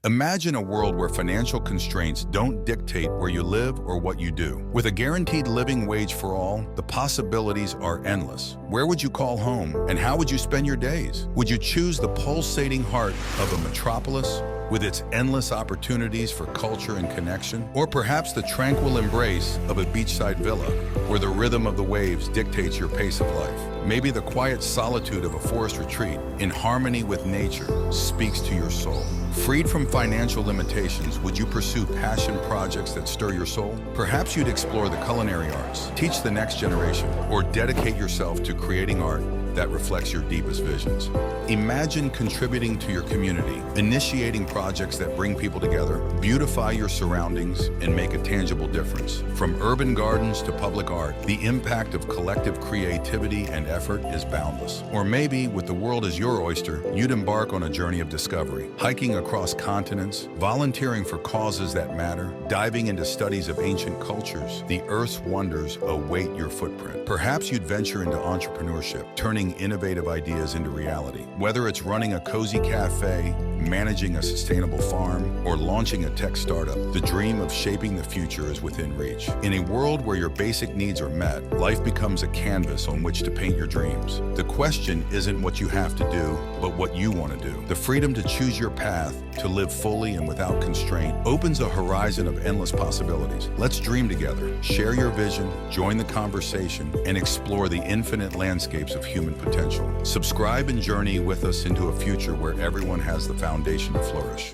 Imagine a world where financial constraints don't dictate where you live or what you do. With a guaranteed living wage for all, the possibilities are endless. Where would you call home, and how would you spend your days? Would you choose the pulsating heart of a metropolis with its endless opportunities for culture and connection? Or perhaps the tranquil embrace of a beachside villa where the rhythm of the waves dictates your pace of life? Maybe the quiet solitude of a forest retreat in harmony with nature speaks to your soul. Freed from financial limitations, would you pursue passion projects that stir your soul? Perhaps you'd explore the culinary arts, teach the next generation, or dedicate yourself to creating art that reflects your deepest visions. Imagine contributing to your community, initiating projects that bring people together, beautify your surroundings, and make a tangible difference. From urban gardens to public art, the impact of collective creativity and effort is boundless. Or maybe, with the world as your oyster, you'd embark on a journey of discovery, hiking across continents, volunteering for causes that matter, diving into studies of ancient cultures. The Earth's wonders await your footprint. Perhaps you'd venture into entrepreneurship, turning innovative ideas into reality. Whether it's running a cozy cafe, managing a sustainable farm, or launching a tech startup, the dream of shaping the future is within reach. In a world where your basic needs are met, life becomes a canvas on which to paint your dreams. The question isn't what you have to do, but what you want to do. The freedom to choose your path, to live fully and without constraint, opens a horizon of endless possibilities. Let's dream together, share your vision, join the conversation, and explore the infinite landscapes of human potential. Subscribe and journey with us into a future where everyone has the foundation to flourish.